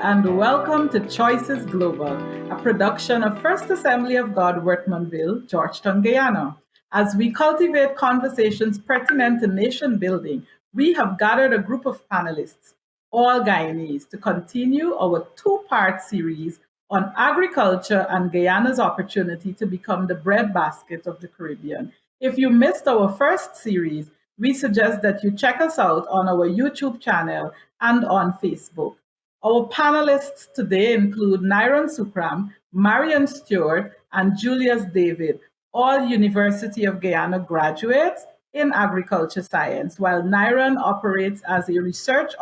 and welcome to Choices Global, a production of First Assembly of God, Wortmanville, Georgetown, Guyana. As we cultivate conversations pertinent to nation building, we have gathered a group of panelists, all Guyanese, to continue our two-part series on agriculture and Guyana's opportunity to become the breadbasket of the Caribbean. If you missed our first series, we suggest that you check us out on our YouTube channel and on Facebook. Our panelists today include Nyron Sukram, Marion Stewart, and Julius David, all University of Guyana graduates in agriculture science, while Nyron operates as a research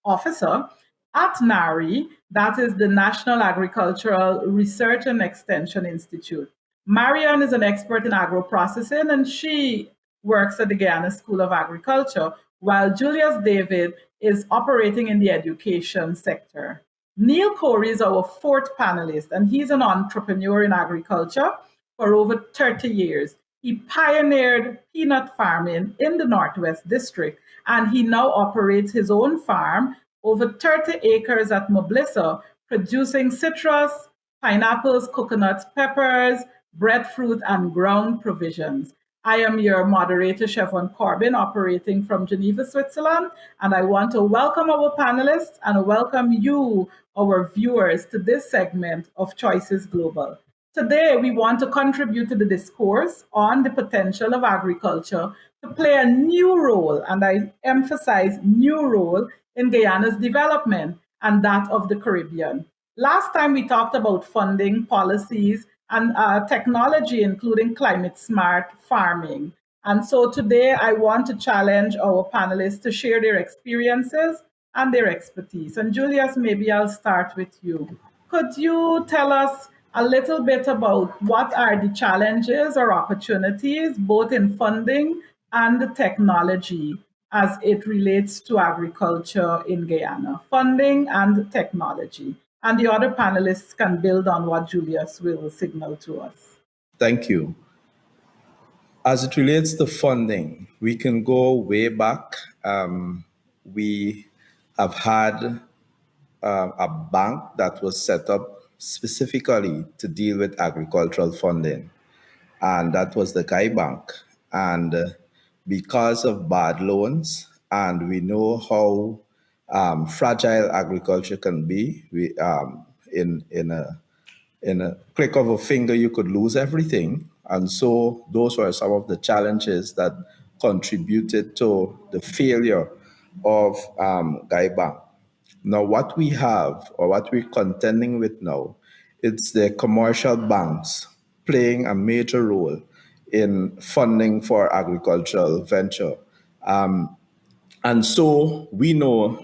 officer at NARI, that is the National Agricultural Research and Extension Institute. Marion is an expert in agro-processing, and she works at the Guyana School of Agriculture, while Julius David is operating in the education sector. Neil Corey is our fourth panelist, and he's an entrepreneur in agriculture for over 30 years. He pioneered peanut farming in the Northwest District, and he now operates his own farm, over 30 acres at Moblissa, producing citrus, pineapples, coconuts, peppers, breadfruit, and ground provisions. I am your moderator, Chevron Corbin, operating from Geneva, Switzerland, and I want to welcome our panelists and welcome you, our viewers, to this segment of Choices Global. Today, we want to contribute to the discourse on the potential of agriculture to play a new role, and I emphasize new role, in Guyana's development and that of the Caribbean. Last time we talked about funding, policies, and technology, including climate smart farming. And so today I want to challenge our panelists to share their experiences and their expertise. And Julius, maybe I'll start with you. Could you tell us a little bit about what are the challenges or opportunities, both in funding and the technology, as it relates to agriculture in Guyana? Funding and technology. And the other panelists can build on what Julius will signal to us. Thank you. As it relates to funding, we can go way back. We have had a bank that was set up specifically to deal with agricultural funding, and that was the Guy Bank. And because of bad loans, and we know how fragile agriculture can be, in a click of a finger, you could lose everything. And so those were some of the challenges that contributed to the failure of Guy Bank. Now, what we have, or what we're contending with now, it's the commercial banks playing a major role in funding for agricultural venture. And so we know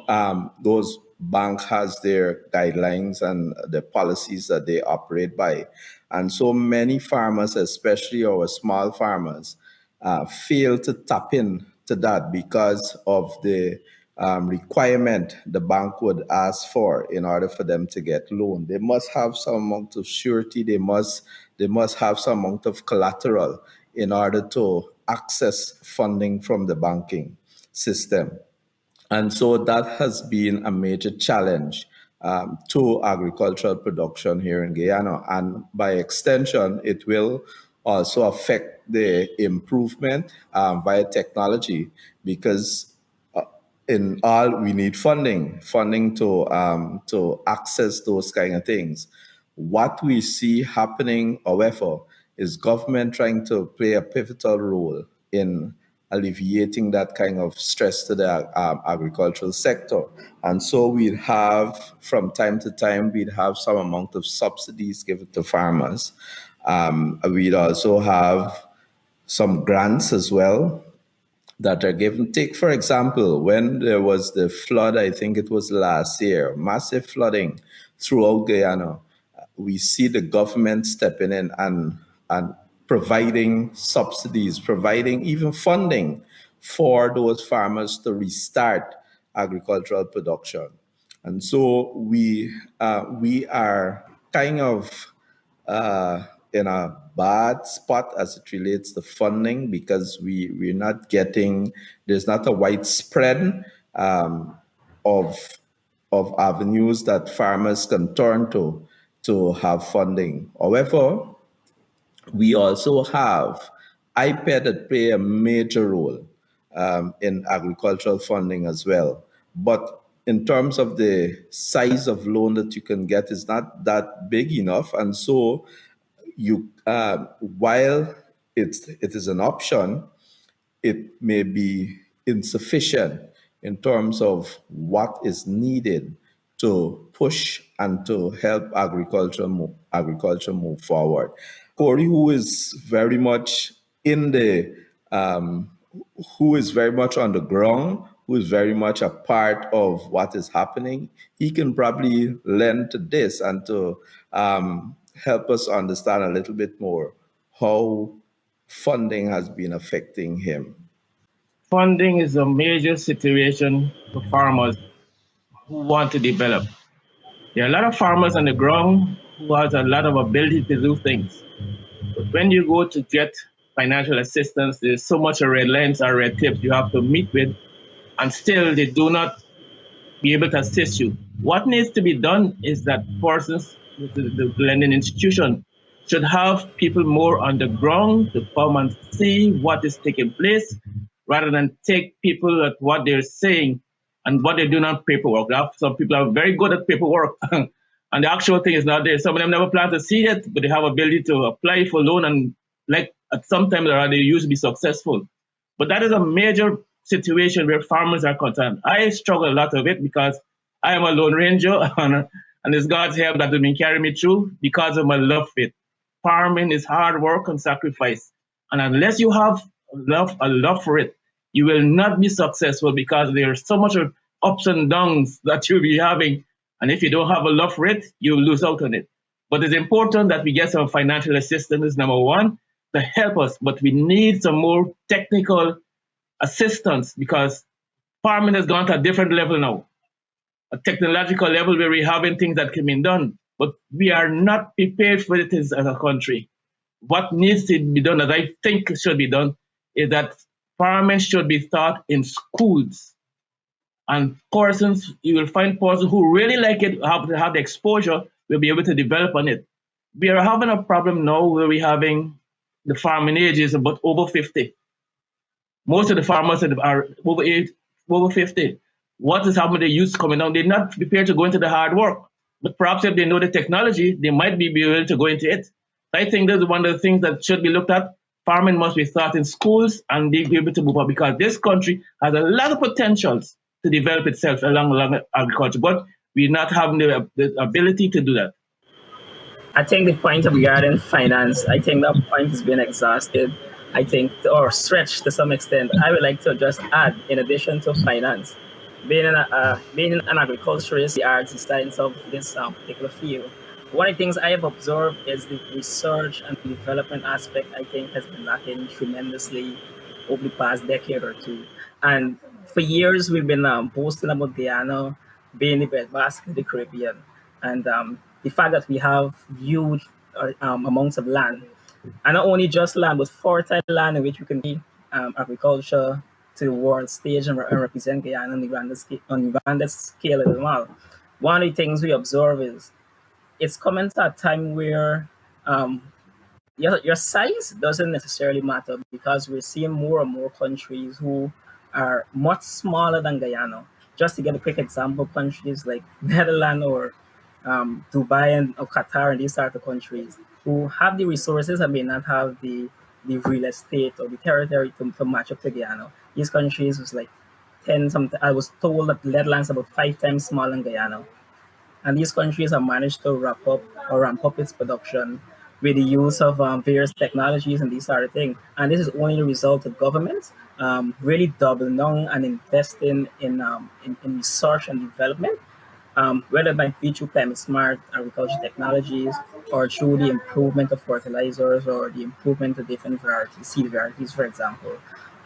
those banks has their guidelines and the policies that they operate by. And so many farmers, especially our small farmers, fail to tap in to that because of the requirement the bank would ask for in order for them to get loan. They must have some amount of surety. They must have some amount of collateral in order to access funding from the banking system. And so that has been a major challenge to agricultural production here in Guyana. And by extension, it will also affect the improvement via technology, because in all we need funding to access those kind of things. What we see happening, however, is government trying to play a pivotal role in alleviating that kind of stress to the agricultural sector. And so we'd have, from time to time, we'd have some amount of subsidies given to farmers. We'd also have some grants as well that are given. Take, for example, when there was the flood, I think it was last year, massive flooding throughout Guyana, we see the government stepping in and providing subsidies, providing even funding for those farmers to restart agricultural production. And so we are kind of in a bad spot as it relates to funding, because we're not getting, there's not a widespread of of avenues that farmers can turn to have funding. However, we also have IPED that play a major role in agricultural funding as well. But in terms of the size of loan that you can get is not that big enough. And so you while it is an option, it may be insufficient in terms of what is needed to push and to help agriculture move forward. Corey, who is very much in the who is very much on the ground, who is very much a part of what is happening, he can probably lend to this and to help us understand a little bit more how funding has been affecting him. Funding is a major situation for farmers who want to develop. There are a lot of farmers on the ground who has a lot of ability to do things. But when you go to get financial assistance, there's so much red lines or red tapes you have to meet with, and still they do not be able to assist you. What needs to be done is that persons, the lending institution, should have people more on the ground to come and see what is taking place rather than take people at what they're saying and what they're doing on paperwork. Some people are very good at paperwork and the actual thing is not there. Some of them never plan to see it, but they have ability to apply for loan and like at some time they used to be successful. But that is a major situation where farmers are concerned. I struggle a lot of it because I am a lone ranger and it's God's help that has been carrying me through because of my love for it. Farming is hard work and sacrifice. And unless you have a love for it, you will not be successful because there's so much of ups and downs that you'll be having. And if you don't have a love for it, you'll lose out on it. But it's important that we get some financial assistance, number one, to help us. But we need some more technical assistance because farming has gone to a different level now, a technological level where we're having things that can be done, but we are not prepared for it as a country. What needs to be done, as I think should be done, is that farming should be taught in schools. And persons, you will find persons who really like it, have the exposure, will be able to develop on it. We are having a problem now where we're having the farming age is about over 50. Most of the farmers are over 50. What is happening to the youth coming down? They're not prepared to go into the hard work. But perhaps if they know the technology, they might be able to go into it. I think that's one of the things that should be looked at. Farming must be taught in schools and be able to move on because this country has a lot of potentials to develop itself along agriculture, but we're not having the ability to do that. I think the point regarding finance, I think that point has been exhausted. I think, or stretched to some extent. I would like to just add, in addition to finance, being an agriculturist, the arts, the science of this particular field, one of the things I have observed is the research and development aspect, I think, has been lacking tremendously over the past decade or two. And for years, we've been boasting about Guyana being the breadbasket of the Caribbean. And the fact that we have huge amounts of land, and not only just land, but fertile land in which we can be agriculture to the world stage and represent Guyana on the grandest scale as well. One of the things we observe is it's coming to a time where your size doesn't necessarily matter because we're seeing more and more countries who are much smaller than Guyana. Just to get a quick example, countries like Netherlands or Dubai and or Qatar and these type of countries who have the resources and may not have the real estate or the territory to match up to Guyana. These countries was like 10 something. I was told that Netherlands about 5 times smaller than Guyana. And these countries have managed to ramp up its production with the use of various technologies and these sort of things. And this is only the result of governments really doubling down and investing in research and development, whether it might be through climate smart agriculture technologies or through the improvement of fertilizers or the improvement of different varieties, seed varieties, for example.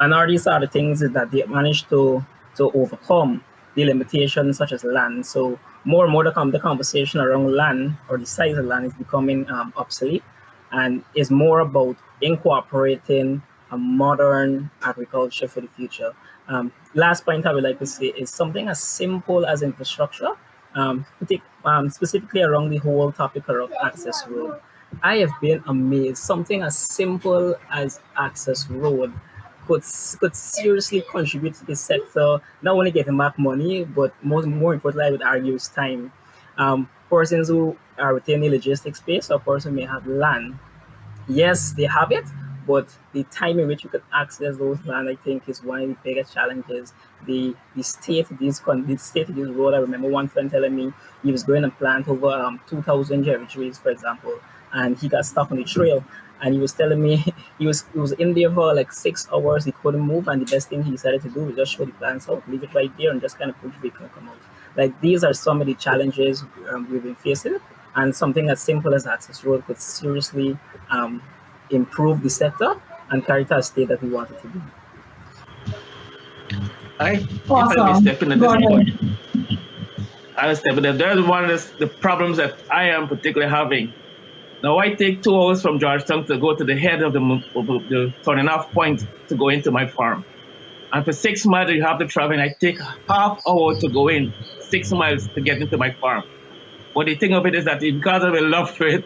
And all these are the things that they managed to overcome the limitations such as land. So more and more the conversation around land or the size of land is becoming obsolete and is more about incorporating a modern agriculture for the future. Last point I would like to say is something as simple as infrastructure specifically around the whole topic around access road. I have been amazed. Something as simple as access road could could seriously contribute to the sector, not only getting back money, but more importantly, I would argue, is time. Persons who are within the logistics space or person may have land, yes, they have it, but the time in which you can access those land, I think, is one of the biggest challenges. The state of this road. I remember one friend telling me he was going to plant over 2,000 cherry trees, for example, and he got stuck on the trail. And he was telling me he was in there for like 6 hours. He couldn't move, and the best thing he decided to do was just show the plants out, leave it right there, and just kind of push the vehicle and come out. Like these are some of the challenges we've been facing, and something as simple as access road could seriously um, improve the sector and carry to a state that we want it to be. If I may Awesome. step in at Go this point, ahead. I'll step in. There's one of the problems that I am particularly having. Now, I take 2 hours from Georgetown to go to the head of the turning off point to go into my farm. And for 6 miles, you have to travel, and I take half hour to go in, 6 miles to get into my farm. But the thing of it is that because of a love for it,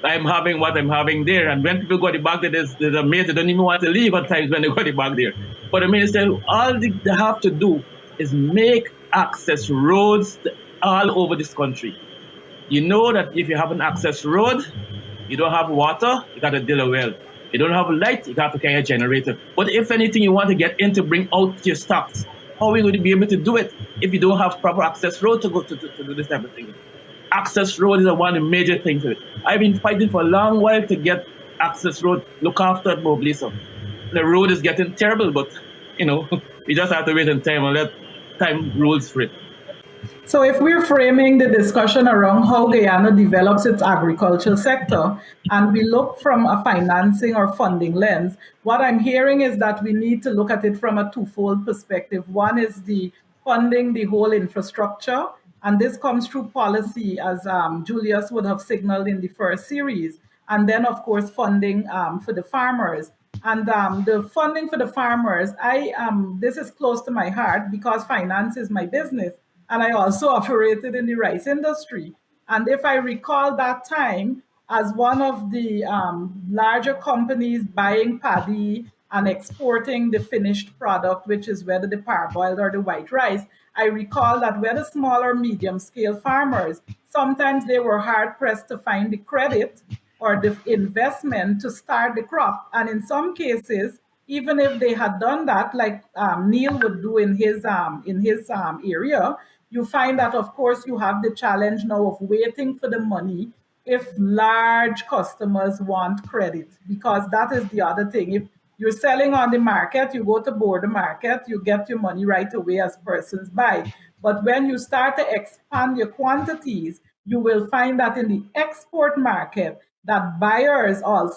I'm having what I'm having there. And when people go back there, there's a mate that don't even want to leave at times when they go back there. But the minister, they have to do is make access roads all over this country. You know that if you have an access road, you don't have water, you got to drill a well. You don't have light, you got to carry a generator. But if anything you want to get in to bring out your stocks, how are we going to be able to do it if you don't have proper access road to go to do this type of thing? Access road is one of the major things to it. I've been fighting for a long while to get access road look after at Moblisa. The road is getting terrible, but we just have to wait in time and let time rules for it. So if we're framing the discussion around how Guyana develops its agricultural sector, and we look from a financing or funding lens, what I'm hearing is that we need to look at it from a twofold perspective. One is the funding the whole infrastructure, and this comes through policy, as Julius would have signaled in the first series, and then of course funding for the farmers. And the funding for the farmers, this is close to my heart because finance is my business, and I also operated in the rice industry. And if I recall that time, as one of the larger companies buying paddy and exporting the finished product, which is whether the parboiled or the white rice, I recall that whether small or medium scale farmers, sometimes they were hard pressed to find the credit or the investment to start the crop. And in some cases, even if they had done that, like Neil would do in his area, you find that of course you have the challenge now of waiting for the money if large customers want credit, because that is the other thing. If you're selling on the market, you go to board the market, you get your money right away as persons buy. But when you start to expand your quantities, you will find that in the export market, that buyers are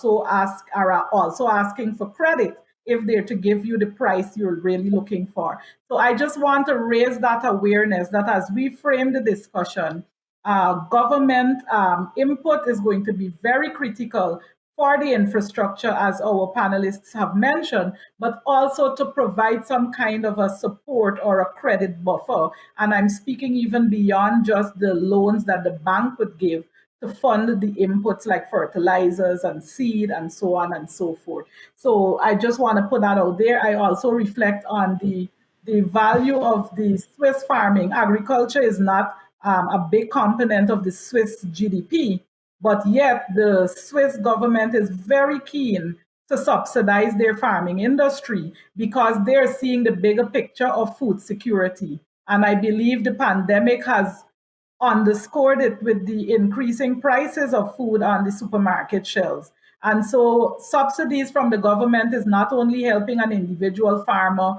also asking for credit if they're to give you the price you're really looking for. So I just want to raise that awareness that as we frame the discussion, government input is going to be very critical for the infrastructure, as our panelists have mentioned, but also to provide some kind of a support or a credit buffer. And I'm speaking even beyond just the loans that the bank would give to fund the inputs like fertilizers and seed and so on and so forth. So I just want to put that out there. I also reflect on the value of the Swiss farming. Agriculture is not a big component of the Swiss GDP, but yet the Swiss government is very keen to subsidize their farming industry because they're seeing the bigger picture of food security. And I believe the pandemic has underscored it with the increasing prices of food on the supermarket shelves. And so subsidies from the government is not only helping an individual farmer,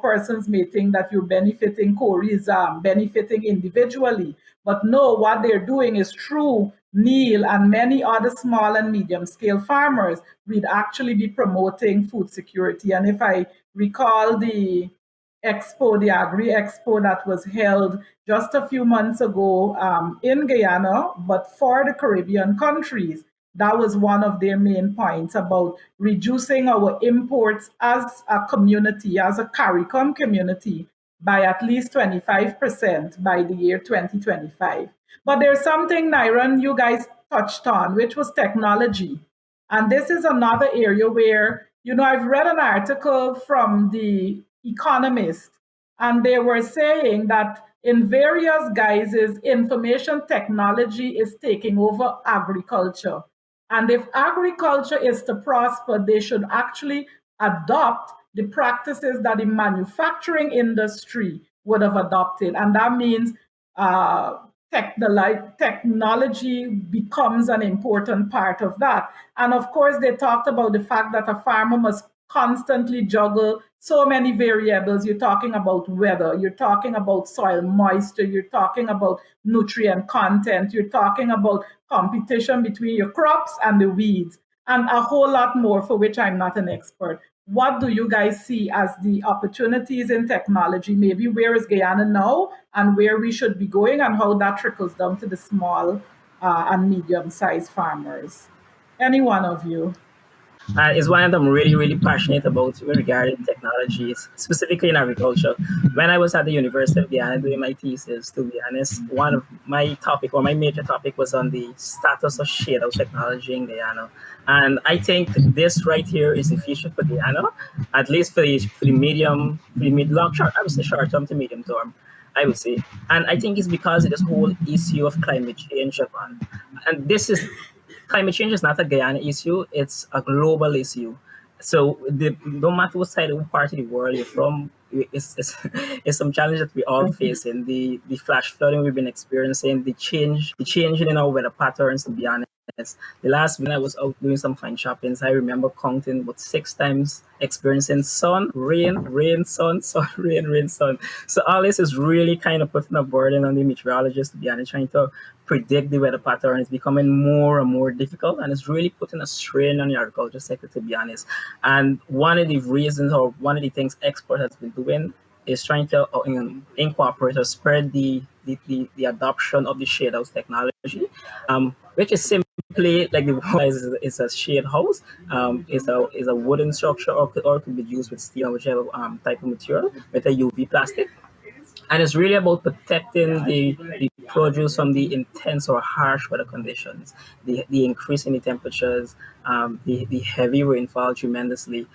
persons may think that you're benefiting, Corey is benefiting individually. But no, what they're doing is through Neil and many other small and medium scale farmers, we'd actually be promoting food security. And if I recall the Agri Expo that was held just a few months ago in Guyana, but for the Caribbean countries, that was one of their main points about reducing our imports as a community, as a CARICOM community, by at least 25% by the year 2025. But there's something, Nyron, you guys touched on, which was technology. And this is another area where, I've read an article from The Economist, and they were saying that in various guises, information technology is taking over agriculture. And if agriculture is to prosper, they should actually adopt the practices that the manufacturing industry would have adopted. And that means technology becomes an important part of that. And of course, they talked about the fact that a farmer must constantly juggle so many variables. You're talking about weather, you're talking about soil moisture, you're talking about nutrient content, you're talking about competition between your crops and the weeds, and a whole lot more for which I'm not an expert. What do you guys see as the opportunities in technology? Maybe where is Guyana now and where we should be going, and how that trickles down to the small and medium-sized farmers? Any one of you? Is one of them really, really passionate about regarding technologies, specifically in agriculture. When I was at the University of Guyana doing my thesis, to be honest, one of my topic or my major topic was on the status of shade house technology in Guyana. And I think this right here is the future for Guyana, at least for the medium, for the mid long short, I would say short term to medium term. I would say. And I think it's because of this whole issue of climate change, Japan. And this is climate change is not a Guyana issue, it's a global issue. So no matter what side of part of the world you're from, it's some challenge that we all face in the flash flooding we've been experiencing, the changing in our weather patterns, to be honest. The last when I was out doing some fine shoppings, I remember counting about 6 times experiencing sun, rain, rain, sun, sun, rain, rain, sun. So all this is really kind of putting a burden on the meteorologists, to be honest, trying to predict the weather pattern is becoming more and more difficult, and it's really putting a strain on the agriculture sector, to be honest. And one of the reasons, or one of the things export has been doing, is trying to incorporate or spread the adoption of the shade house technology, which is simply like the is a shade house, is a wooden structure, or could be used with steel, whichever type of material, with a UV plastic. And it's really about protecting the produce from the intense or harsh weather conditions, the increase in the temperatures, the heavy rainfall tremendously.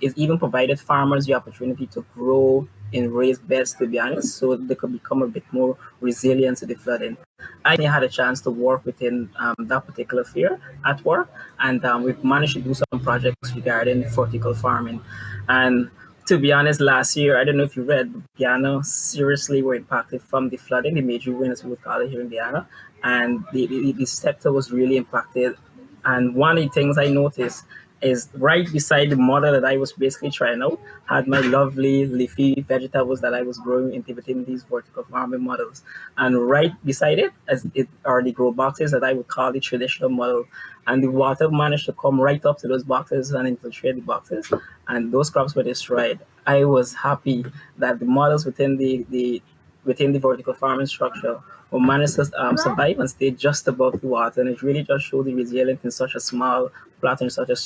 It's even provided farmers the opportunity to grow in raised beds, to be honest, so they could become a bit more resilient to the flooding. I had a chance to work within that particular sphere at work, and we've managed to do some projects regarding vertical farming. And to be honest, last year, I don't know if you read, Guyana seriously were impacted from the flooding, the major wind, as we would call it here in Guyana, and the sector was really impacted. And one of the things I noticed is right beside the model that I was basically trying out, had my lovely leafy vegetables that I was growing within these vertical farming models. And right beside it, as it are the grow boxes that I would call the traditional model. And the water managed to come right up to those boxes and infiltrate the boxes, and those crops were destroyed. I was happy that the models within the vertical farming structure will manage to survive and stay just above the water. And it really just showed the resilience in such a small plot, in such a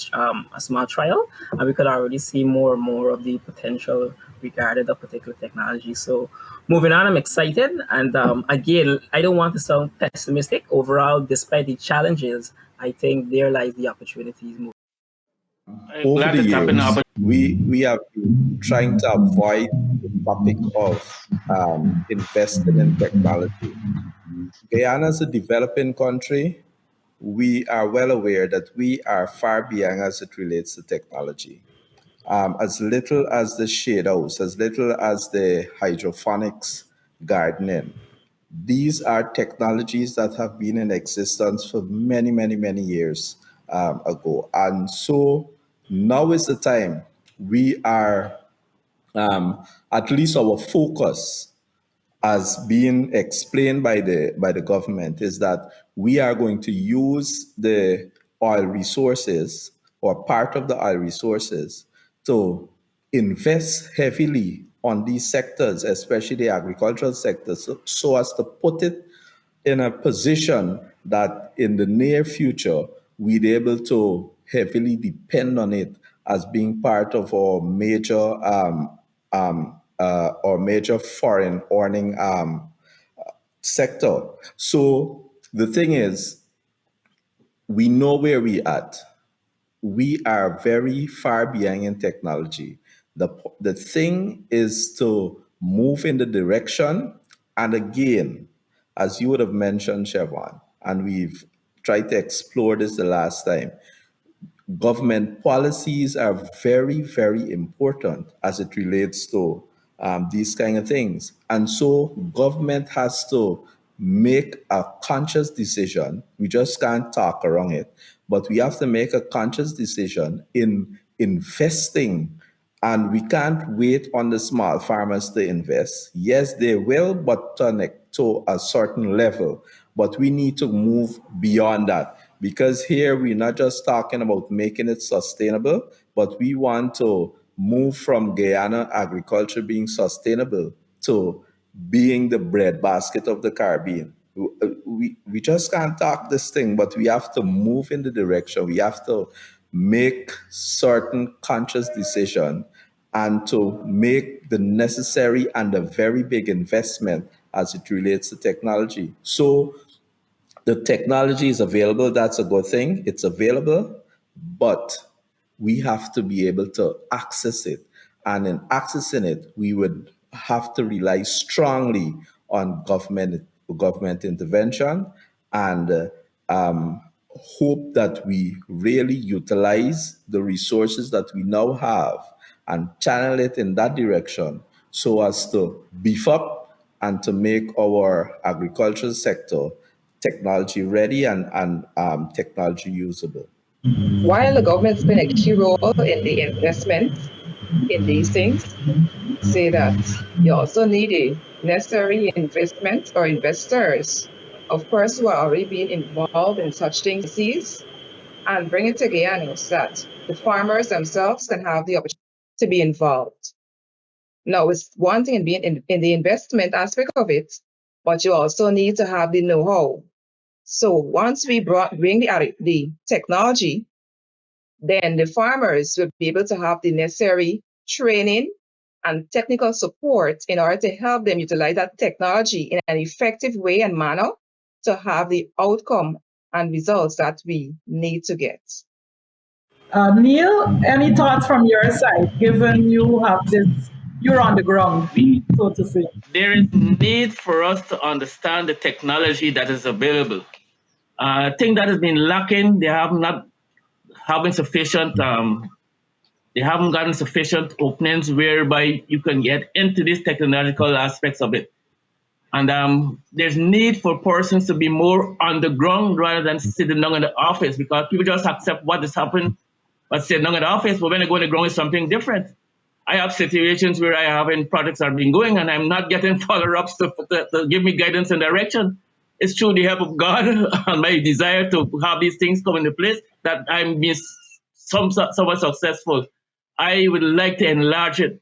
small trial. And we could already see more and more of the potential regarding the particular technology. So moving on, I'm excited. And again, I don't want to sound pessimistic. Overall, despite the challenges, I think there lies the opportunities. Over the years, we have been trying to avoid the topic of investing in technology. Guyana is a developing country. We are well aware that we are far behind as it relates to technology. As little as the shade house, as little as the hydroponics gardening, these are technologies that have been in existence for many, many, many years ago. And so now is the time we are, at least our focus as being explained by the government is that we are going to use the oil resources or part of the oil resources to invest heavily on these sectors, especially the agricultural sector, so as to put it in a position that in the near future we'd be able to heavily depend on it as being part of our major or major foreign earning sector. So the thing is, we know where we at. We are very far behind in technology. The thing is to move in the direction, and again, as you would have mentioned, Siobhan, and we've tried to explore this the last time, government policies are very, very important as it relates to these kind of things. And so government has to make a conscious decision. We just can't talk around it, but we have to make a conscious decision in investing. And we can't wait on the small farmers to invest. Yes, they will, but to a certain level. But we need to move beyond that, because here we're not just talking about making it sustainable, but we want to move from Guyana agriculture being sustainable to being the breadbasket of the Caribbean. We just can't talk this thing, but we have to move in the direction. We have to make certain conscious decision and to make the necessary and the very big investment as it relates to technology. So the technology is available. That's a good thing. It's available, but we have to be able to access it. And in accessing it, we would have to rely strongly on government intervention and hope that we really utilize the resources that we now have and channel it in that direction so as to beef up and to make our agricultural sector technology ready and technology usable. While the government's been a key role in the investment in these things, say that you also need a necessary investment or investors, of course, who are already being involved in such things and bring it to Guyana so that the farmers themselves can have the opportunity to be involved. Now, it's one thing in being in the investment aspect of it, but you also need to have the know-how. So once we bring the technology, then the farmers will be able to have the necessary training and technical support in order to help them utilize that technology in an effective way and manner to have the outcome and results that we need to get. Neil, any thoughts from your side, given you're on the ground, so to say? There is need for us to understand the technology that is available. I think that has been lacking. They have not having sufficient. They haven't gotten sufficient openings whereby you can get into these technological aspects of it. And there's need for persons to be more on the ground rather than sitting down in the office, because people just accept what is happening, but sitting down in the office. But when they go on the ground, it's something different. I have situations where I have projects are being going and I'm not getting follow-ups to give me guidance and direction. It's through the help of God and my desire to have these things come into place that I'm being somewhat successful. I would like to enlarge it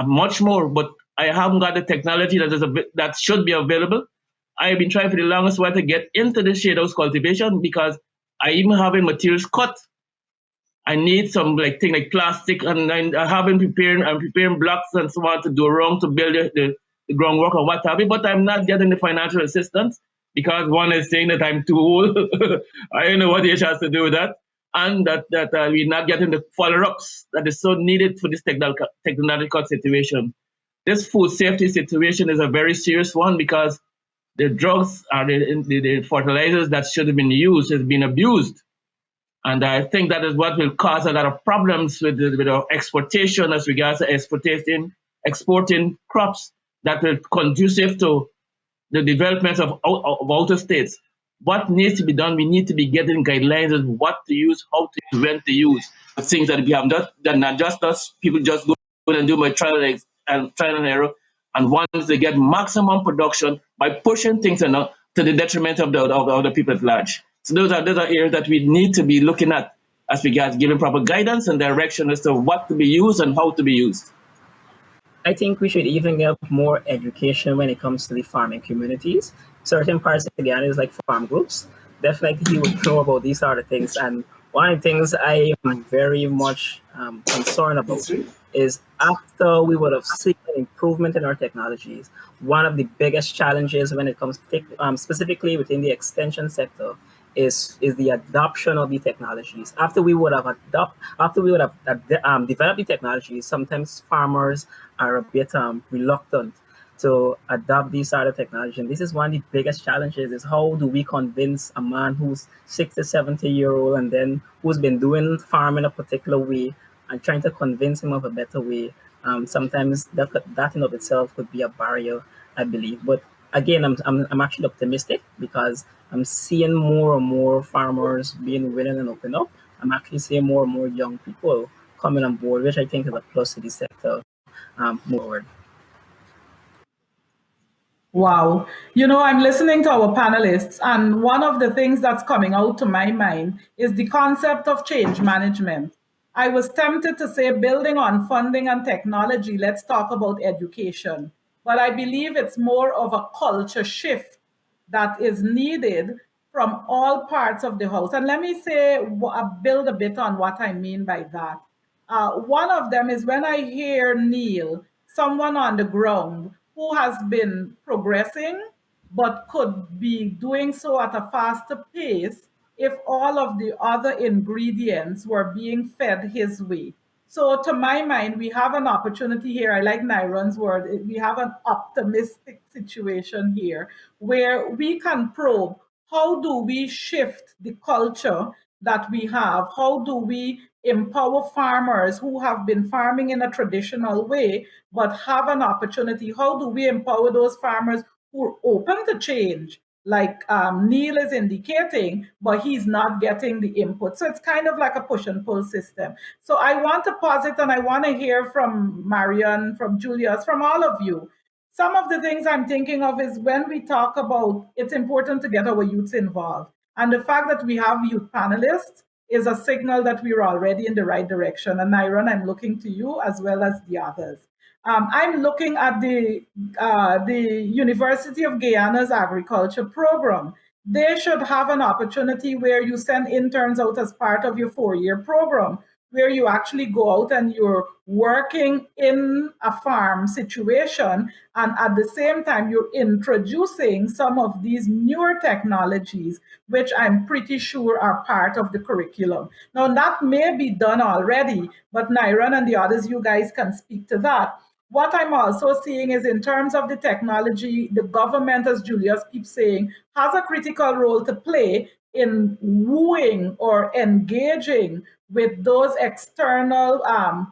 much more, but I haven't got the technology that should be available. I've been trying for the longest while to get into the shade house cultivation because I even having materials cut. I need some thing like plastic, and I'm preparing blocks and so on to do around to build the groundwork or what have you, but I'm not getting the financial assistance because one is saying that I'm too old. I don't know what age has to do with that. And that we're not getting the follow-ups that is so needed for this technological situation. This food safety situation is a very serious one because the drugs are the fertilizers that should have been used has been abused. And I think that is what will cause a lot of problems with our exportation as regards to exporting crops that will conducive to the development of outer states. What needs to be done? We need to be getting guidelines on what to use, how to use, when to use. The things that we have not just us, people just go and do my trial and error and want to get maximum production by pushing things to the detriment of the other people at large. So those are areas that we need to be looking at as regards giving proper guidance and direction as to what to be used and how to be used. I think we should even get more education when it comes to the farming communities. Certain parts of Guyana is like farm groups. Definitely he would know about these sort of things. And one of the things I am very much concerned about is after we would have seen an improvement in our technologies, one of the biggest challenges when it comes to, specifically within the extension sector is the adoption of the technologies. After we would have developed the technologies, sometimes farmers are a bit reluctant to adopt these sort of technology. And this is one of the biggest challenges is how do we convince a man who's 60, 70-year-old and then who's been doing farming a particular way and trying to convince him of a better way. Sometimes that in of itself could be a barrier, I believe. But again, I'm actually optimistic because I'm seeing more and more farmers being willing and open up. I'm actually seeing more and more young people coming on board, which I think is a plus to the sector forward. Wow. I'm listening to our panelists, and one of the things that's coming out to my mind is the concept of change management. I was tempted to say, building on funding and technology, let's talk about education. But I believe it's more of a culture shift that is needed from all parts of the house. And let me say, build a bit on what I mean by that. One of them is when I hear Neil, someone on the ground who has been progressing but could be doing so at a faster pace if all of the other ingredients were being fed his way. So, to my mind, we have an opportunity here. I like Nyron's word. We have an optimistic situation here where we can probe how do we shift the culture that we have? How do we empower farmers who have been farming in a traditional way but have an opportunity? How do we empower those farmers who are open to change? Like Neil is indicating, but he's not getting the input. So it's kind of like a push and pull system. So I want to pause it and I want to hear from Marion, from Julius, from all of you. Some of the things I'm thinking of is when we talk about it's important to get our youths involved. And the fact that we have youth panelists is a signal that we're already in the right direction. And Nyron, I'm looking to you as well as the others. I'm looking at the University of Guyana's agriculture program. They should have an opportunity where you send interns out as part of your 4-year program, where you actually go out and you're working in a farm situation, and at the same time you're introducing some of these newer technologies, which I'm pretty sure are part of the curriculum. Now that may be done already, but Nyron and the others, you guys can speak to that. What I'm also seeing is in terms of the technology, the government, as Julius keeps saying, has a critical role to play in wooing or engaging with those external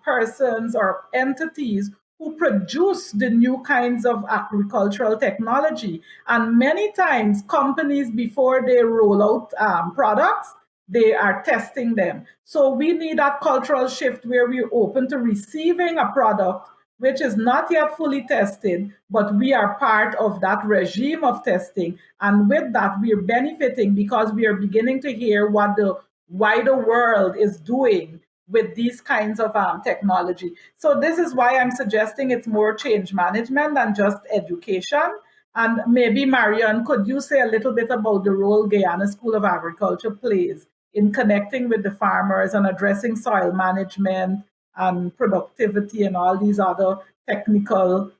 persons or entities who produce the new kinds of agricultural technology. And many times, companies, before they roll out products, they are testing them. So we need that cultural shift where we're open to receiving a product which is not yet fully tested, but we are part of that regime of testing. And with that, we are benefiting because we are beginning to hear what the wider world is doing with these kinds of technology. So this is why I'm suggesting it's more change management than just education. And maybe, Marion, could you say a little bit about the role Guyana School of Agriculture plays in connecting with the farmers and addressing soil management and productivity and all these other technical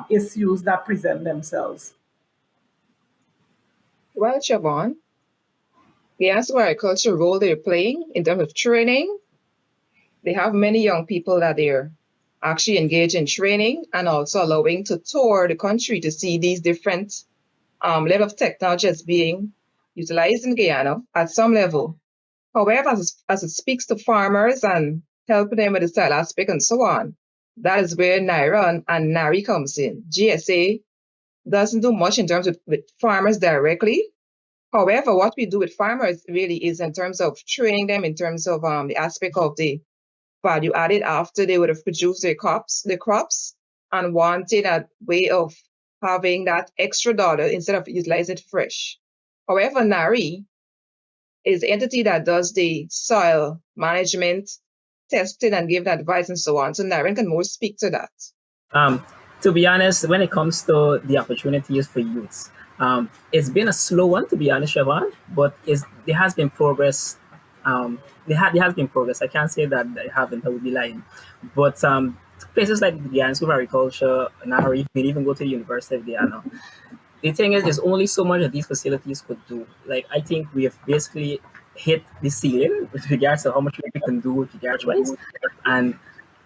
issues that present themselves? Well, Siobhan, the agriculture role they're playing in terms of training, they have many young people that they're actually engaged in training and also allowing to tour the country to see these different level of technology as being utilized in Guyana at some level. However, as it speaks to farmers and helping them with the style aspect and so on, that is where Nyron and NARI comes in. GSA doesn't do much in terms of with farmers directly. However, what we do with farmers really is in terms of training them in terms of the aspect of the value added after they would have produced their crops and wanting a way of having that extra dollar instead of utilizing it fresh. However, NARI is the entity that does the soil management, testing and giving advice and so on. So Nyron can more speak to that. To be honest, when it comes to the opportunities for youths, it's been a slow one, to be honest, Siobhan, but there has been progress. There has been progress. I can't say that I haven't, I would be lying. But to places like the Guyana School of Agriculture, Nahari, you can even go to the University of Guyana. The thing is, there's only so much that these facilities could do. Like, I think we have basically hit the ceiling with regards to how much we can do with regards wise. And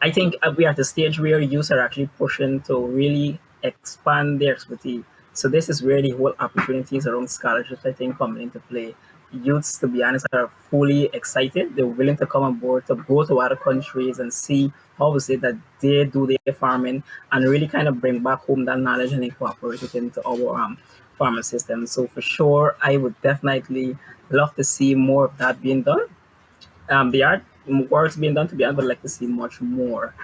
I think we are at the stage where youth are actually pushing to really expand their expertise. So this is where the whole opportunities around scholarships, I think, come into play. Youths, to be honest, are fully excited. They're willing to come on board to go to other countries and see how is it that they do their farming and really kind of bring back home that knowledge and incorporate it into our farming system. So for sure, I would definitely love to see more of that being done. There are works being done, to be honest, but I'd like to see much more.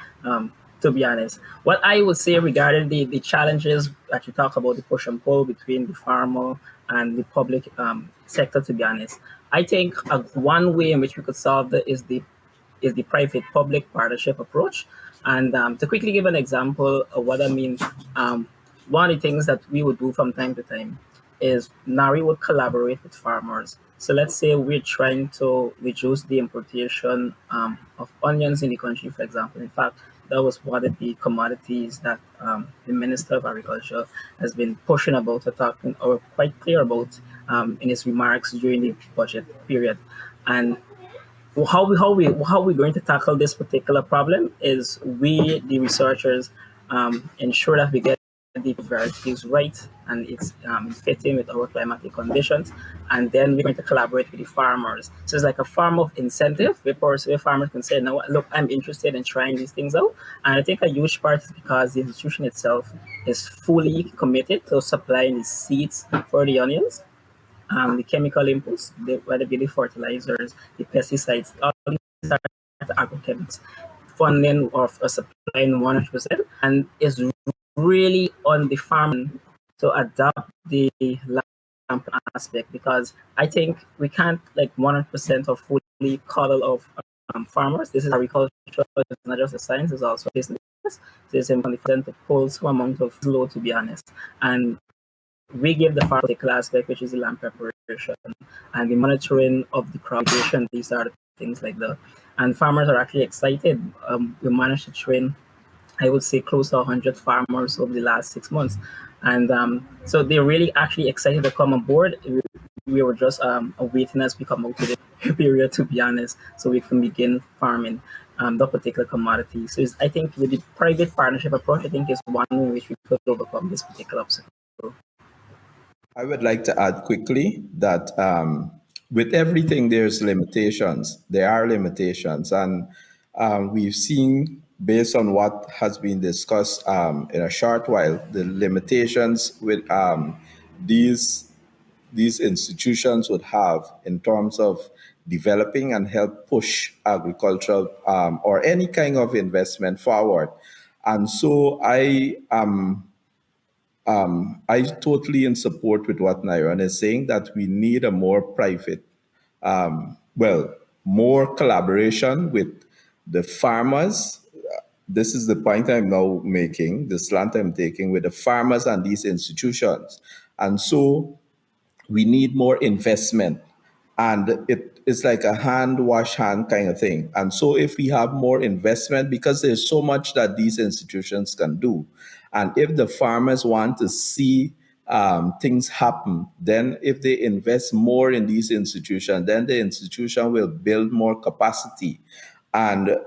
To be honest, what I would say regarding the challenges that you talk about, the push and pull between the farmer and the public sector, to be honest, I think one way in which we could solve that is the private public partnership approach. And to quickly give an example of what I mean, one of the things that we would do from time to time is NARI would collaborate with farmers. So let's say we're trying to reduce the importation of onions in the country, for example. In fact, that was one of the commodities that the Minister of Agriculture has been pushing about or talking or quite clear about in his remarks during the budget period. And how we going to tackle this particular problem is we the researchers ensure that we get the varieties right and it's fitting with our climatic conditions, and then we're going to collaborate with the farmers. So it's like a form of incentive where farmers can say, "No, look, I'm interested in trying these things out," and I think a huge part is because the institution itself is fully committed to supplying the seeds for the onions, the chemical inputs, whether it be the fertilizers, the pesticides, all these are the agrochemicals, funding of supplying 100%, and is really on the farm to adopt the land aspect, because I think we can't like 100% or fully coddle of farmers. This is agriculture, it's not just a science, it's also a business. So it's important to pull some amount of flow, to be honest. And we give the farm particular aspect, which is the land preparation and the monitoring of the crop rotation. These are the things like that. And farmers are actually excited. We managed to train, I would say, close to 100 farmers over the last 6 months. And so they're really actually excited to come on board. We were just awaiting as we come out to the period, to be honest, so we can begin farming the particular commodity. So I think with the private partnership approach, I think is one way in which we could overcome this particular obstacle. I would like to add quickly that with everything, there's limitations. There are limitations. And we've seen, based on what has been discussed in a short while, the limitations with these institutions would have in terms of developing and help push agricultural or any kind of investment forward. And so I totally in support with what Nairon is saying, that we need a more private, more collaboration with the farmers. This is the point I'm now making, the slant I'm taking with the farmers and these institutions. And so we need more investment. And it's like a hand wash hand kind of thing. And so if we have more investment, because there's so much that these institutions can do, and if the farmers want to see things happen, then if they invest more in these institutions, then the institution will build more capacity and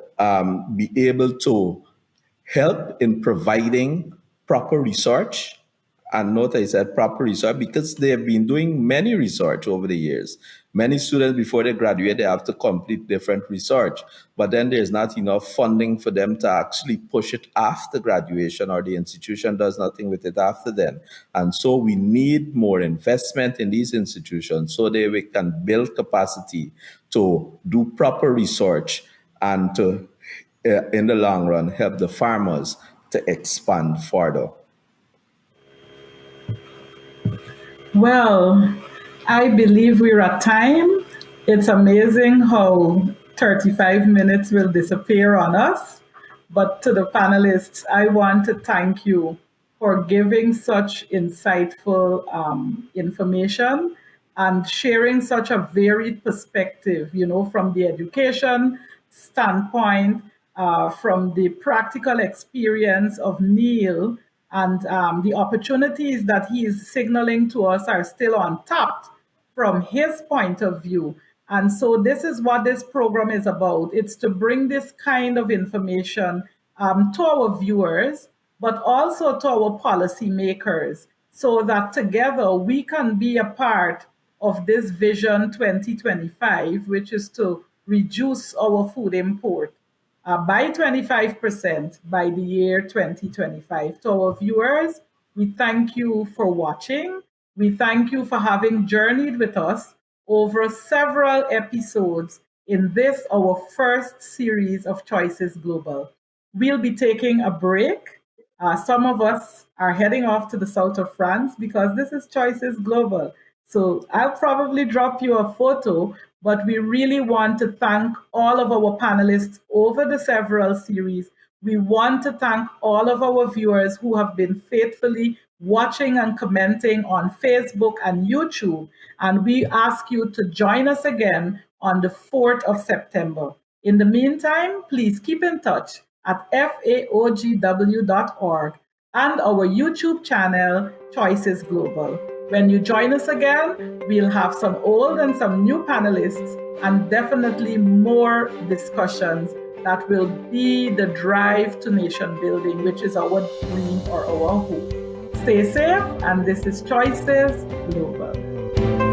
be able to help in providing proper research. And note I said proper research because they have been doing many research over the years. Many students, before they graduate, they have to complete different research, but then there's not enough funding for them to actually push it after graduation, or the institution does nothing with it after then. And so we need more investment in these institutions so that we can build capacity to do proper research and to, in the long run, help the farmers to expand further. Well, I believe we're at time. It's amazing how 35 minutes will disappear on us. But to the panelists, I want to thank you for giving such insightful information and sharing such a varied perspective, from the education standpoint from the practical experience of Neil, and the opportunities that he is signaling to us are still untapped from his point of view. And so this is what this program is about. It's to bring this kind of information to our viewers, but also to our policymakers, so that together we can be a part of this Vision 2025, which is to reduce our food import by 25% by the year 2025. To our viewers, we thank you for watching. We thank you for having journeyed with us over several episodes in this, our first series of Choices Global. We'll be taking a break. Some of us are heading off to the south of France because this is Choices Global. So I'll probably drop you a photo, but we really want to thank all of our panelists over the several series. We want to thank all of our viewers who have been faithfully watching and commenting on Facebook and YouTube. And we ask you to join us again on the 4th of September. In the meantime, please keep in touch at faogw.org and our YouTube channel, Choices Global. When you join us again, we'll have some old and some new panelists, and definitely more discussions that will be the drive to nation building, which is our dream or our hope. Stay safe, and this is Choices Global.